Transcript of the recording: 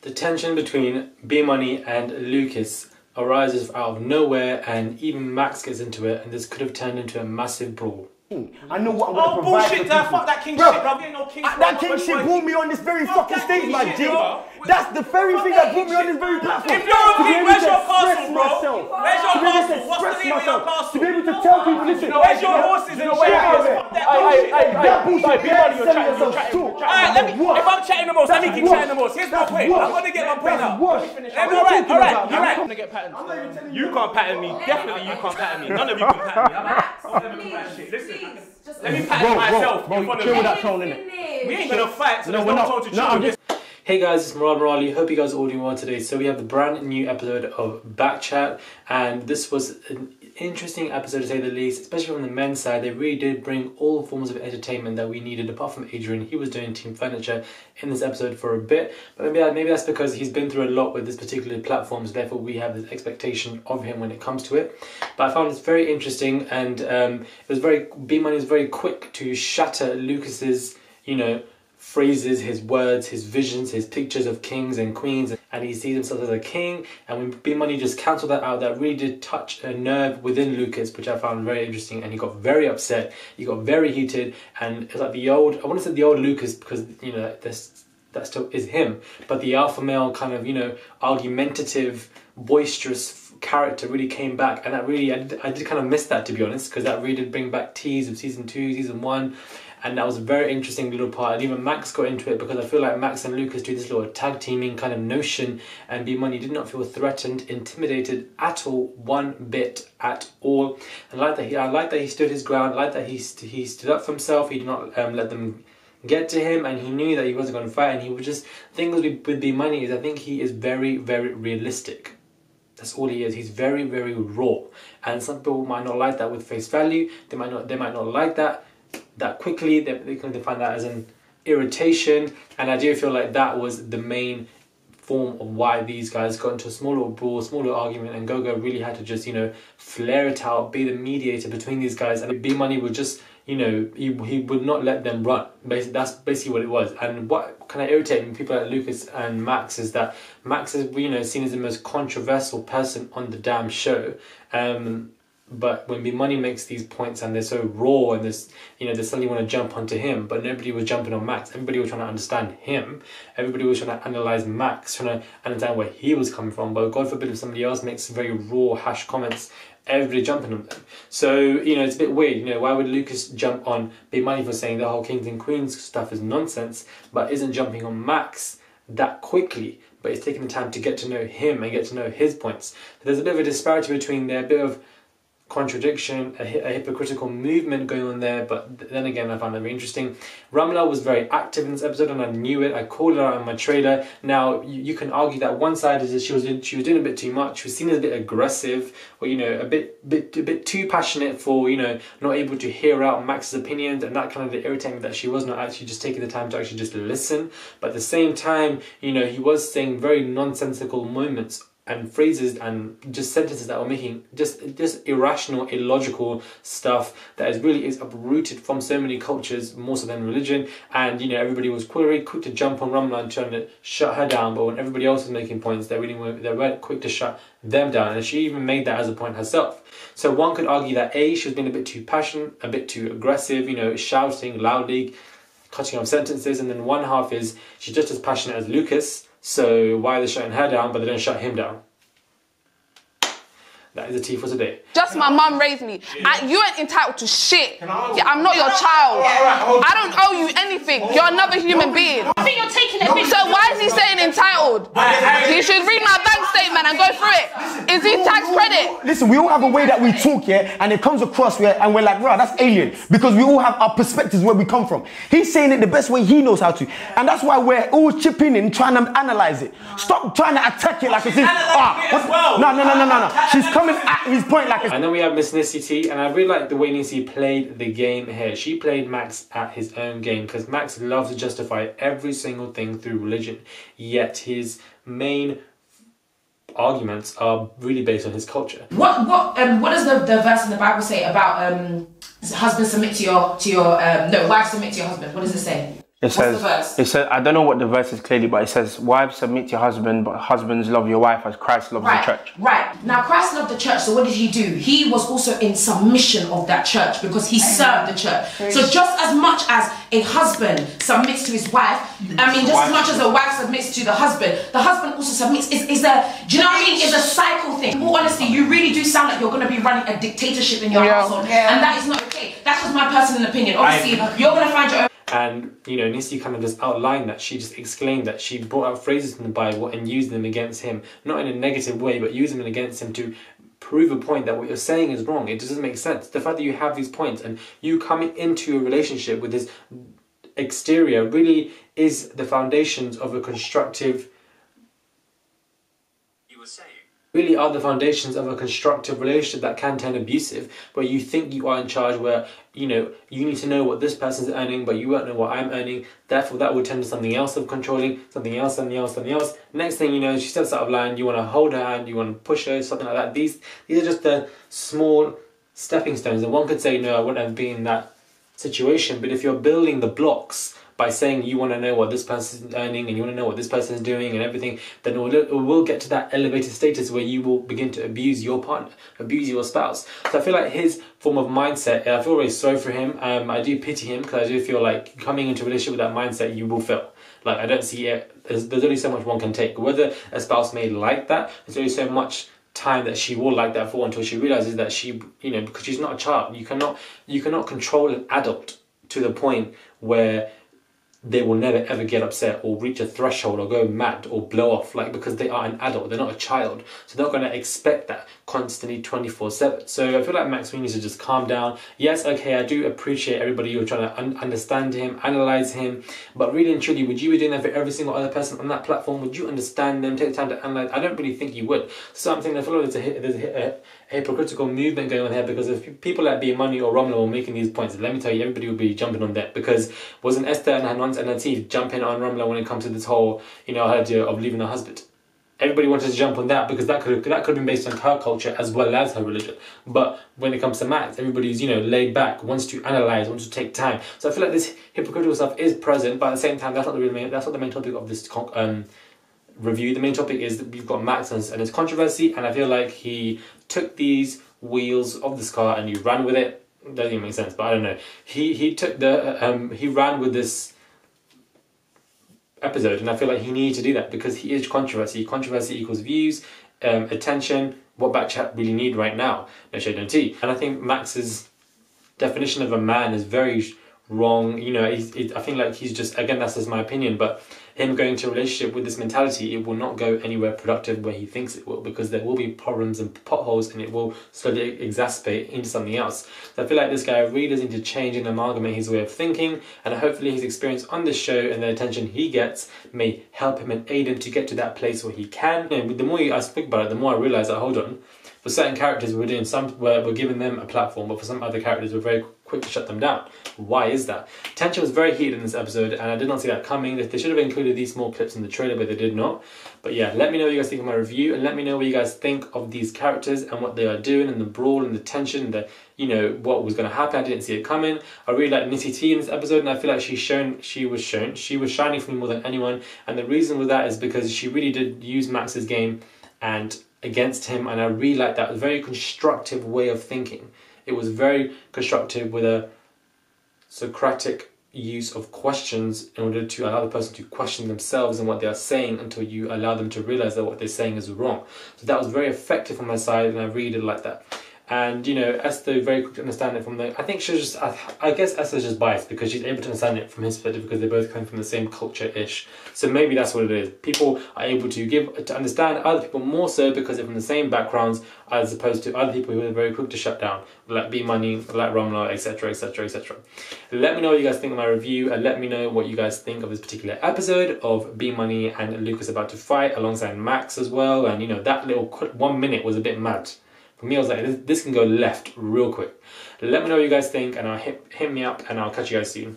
The tension between B Moni and Lucas arises out of nowhere, and even Max gets into it, and this could have turned into a massive brawl. I know what I'm going to provide bullshit, for people. fuck that king shit, bro. Ain't no king that king shit brought me on this very fucking stage, my G. That's the very thing that brought me on this very platform. If you're a king, where's your castle, bro? Where's your castle? What's the name of your castle? To be able to tell people, listen. Where's your horses and chariots? That bullshit, Be Moni, you're chatting. Alright, let me, if I'm chatting the most, let me keep chatting the most. Here's my point. I'm going to get my point out. Alright, you're right. I'm going to get patterned. You can't pattern me. Definitely you can't pattern me. None of you can pattern me. Listen. Let me pattern myself. Bro, chill with that tone, innit? We ain't gonna fight, so there's no tone to chill. Hey guys, it's Morali. Hope you guys are all doing well today. So we have the brand new episode of Bkchat, and this was an interesting episode to say the least, especially from the men's side. They really did bring all forms of entertainment that we needed, apart from Adrian. He was doing team furniture in this episode for a bit, but maybe that's because he's been through a lot with this particular platform, so therefore we have this expectation of him when it comes to it. But I found this very interesting, and B Moni was very quick to shatter Lucas's, phrases, his words, his visions, his pictures of kings and queens, and he sees himself as a king. And when B Moni just cancelled that out, that really did touch a nerve within Lucas, which I found very interesting. And he got very upset, he got very heated, and it's like the old, I want to say the old Lucas, because that still is him, but the alpha male kind of argumentative, boisterous character really came back, and that really I did kind of miss that, to be honest, because that really did bring back tease of season 2, season 1. And that was a very interesting little part, and even Max got into it, because I feel like Max and Lucas do this little tag teaming kind of notion, and B Moni did not feel threatened, intimidated at all, one bit at all. And I like that he stood his ground, I like that he stood up for himself. He did not let them get to him, and he knew that he wasn't going to fight. And he was just, the thing with B Moni is I think he is very, very realistic. That's all he is. He's very, very raw, and some people might not like that with face value. They might not like that quickly. They find that as an irritation, and I do feel like that was the main form of why these guys got into a small little brawl, small little argument, and Gogo really had to just flare it out, be the mediator between these guys, and B Moni would just he would not let them run. Basically, that's basically what it was. And what kind of irritated people like Lucas and Max is that Max is seen as the most controversial person on the damn show. But when B Moni makes these points and they're so raw, and this, they suddenly want to jump onto him, but nobody was jumping on Max. Everybody was trying to understand him. Everybody was trying to analyze Max, trying to understand where he was coming from. But God forbid if somebody else makes very raw, hash comments, everybody jumping on them. So, it's a bit weird. Why would Lucas jump on B Moni for saying the whole kings and queens stuff is nonsense, but isn't jumping on Max that quickly, but is taking the time to get to know him and get to know his points. So there's a bit of a disparity between there, a bit of contradiction, a hypocritical movement going on there. But then again, I found that very interesting. Ramla was very active in this episode, and I knew it. I called her out in my trailer. Now you can argue that one side is that she was doing a bit too much. She was seen as a bit aggressive, or a bit too passionate for not able to hear out Max's opinions, and that kind of irritated me, that she was not actually just taking the time to actually just listen. But at the same time, he was saying very nonsensical moments and phrases and just sentences that were making just irrational, illogical stuff that is uprooted from so many cultures, more so than religion. And everybody was very quick to jump on Ramla and trying to shut her down, but when everybody else was making points, they weren't quick to shut them down, and she even made that as a point herself. So one could argue that she was being a bit too passionate, a bit too aggressive, shouting loudly, cutting off sentences, and then one half is she's just as passionate as Lucas. So why are they shutting her down, but they don't shut him down? That is the tea for today. Just my mum raised me. You ain't entitled to shit. I'm not your child. I don't owe you anything. You're another human being. I think you're taking it. So why is he saying entitled? He should read my bank statement and go through it. Is he tax credit? Listen, we all have a way that we talk, and it comes across and we're like, right, that's alien, because we all have our perspectives where we come from. He's saying it the best way he knows how to, and that's why we're all chipping in, trying to analyze it. Stop trying to attack it like it's no. She's coming at his point like it's... And then we have Miss Nissy T, and I really like the way Nissy played the game here. She played Max at his own game, because Max loves to justify every single thing through religion, yet his main arguments are really based on his culture. What does the verse in the Bible say about husband submit to your wife submit to your husband? What does it say? It says, I don't know what the verse is clearly, but it says, wives submit to your husband, but husbands love your wife as Christ loves the church. Right. Now, Christ loved the church, so what did he do? He was also in submission of that church because he served the church. So just as much as a husband submits to his wife, I mean, just as much as a wife submits to the husband also submits. Do you know what I mean? It's a cycle thing. Well, honestly, you really do sound like you're going to be running a dictatorship in your household, and that is not okay. That's just my personal opinion. Obviously, you're going to find your own. And, you know, Nisi kind of just outlined that. She just exclaimed that she brought out phrases from the Bible and used them against him. Not in a negative way, but used them against him to prove a point that what you're saying is wrong. It doesn't make sense. The fact that you have these points and you coming into a relationship with this exterior really is the foundations of a constructive... really are the foundations of a constructive relationship that can turn abusive, where you think you are in charge, where, you know, you need to know what this person's earning, but you won't know what I'm earning. Therefore, that will turn to something else of controlling, something else, something else, something else. Next thing you know, she steps out of line, you want to hold her hand, you want to push her, something like that. These are just the small stepping stones. And one could say, no, I wouldn't have been in that situation. But if you're building the blocks by saying you want to know what this person is earning and you want to know what this person is doing and everything, then it will get to that elevated status where you will begin to abuse your partner, abuse your spouse. So I feel like his form of mindset, I feel really sorry for him. I do pity him because I do feel like coming into a relationship with that mindset, you will fail. Like, I don't see it. There's only so much one can take. Whether a spouse may like that, there's only so much time that she will like that for until she realizes that she, you know, because she's not a child. You cannot control an adult to the point where they will never ever get upset or reach a threshold or go mad or blow off, like, because they are an adult, they're not a child, so they're not going to expect that constantly 24/7. So I feel like Max, we need to just calm down. Yes, okay, I do appreciate everybody you're trying to understand him, analyze him, but really and truly, would you be doing that for every single other person on that platform? Would you understand them, take the time to analyze? I don't really think you would. So I'm saying I feel like there's a hypocritical movement going on here, because if people like B Moni or Romla were making these points, let me tell you, everybody would be jumping on that, because wasn't Esther and her nonce and her teeth jumping on Romla when it comes to this whole, you know, idea of leaving her husband? Everybody wanted to jump on that because that could have been based on her culture as well as her religion. But when it comes to Max, everybody's, you know, laid back, wants to analyze, wants to take time. So I feel like this hypocritical stuff is present, but at the same time, that's not the main topic of this review. The main topic is that we've got Max and his controversy, and I feel like he took these wheels of this car and he ran with it. Doesn't even make sense, but I don't know. He took he ran with this episode, and I feel like he needed to do that because he is controversy. Controversy equals views, attention, what Bkchat really need right now. No shade, no tea. And I think Max's definition of a man is very wrong. You know, I think like he's just, again, that's just my opinion, but him going to a relationship with this mentality, it will not go anywhere productive where he thinks it will, because there will be problems and potholes, and it will slowly exacerbate into something else. So I feel like this guy really does need to change and amalgamate his way of thinking, and hopefully his experience on this show and the attention he gets may help him and aid him to get to that place where he can. And the more I speak about it, the more I realise that, hold on, for certain characters we're giving them a platform, but for some other characters we're very quick to shut them down. Why is that? Tension was very heated in this episode, and I did not see that coming. They should have included these small clips in the trailer, but they did not. But yeah, let me know what you guys think of my review, and let me know what you guys think of these characters and what they are doing, and the brawl and the tension, and the, you know, what was going to happen. I didn't see it coming. I really like Nitty T in this episode, and I feel like she was shining for me more than anyone. And the reason with that is because she really did use Max's game and against him, and I really like that. It was a very constructive way of thinking. It was very constructive with a Socratic use of questions in order to allow the person to question themselves and what they are saying until you allow them to realize that what they're saying is wrong. So that was very effective on my side, and I really did like that. And, you know, Esther very quick to understand it from the... I think she's just... I guess Esther's just biased because she's able to understand it from his perspective because they both come from the same culture-ish. So maybe that's what it is. People are able to understand other people more so because they're from the same backgrounds, as opposed to other people who are very quick to shut down, like B Moni, like Romla, etc, etc, etc. Let me know what you guys think of my review, and let me know what you guys think of this particular episode of B Moni and Lucas about to fight alongside Max as well. And, you know, that little 1 minute was a bit mad. For me, I was like, this can go left real quick. Let me know what you guys think, and I'll hit me up, and I'll catch you guys soon.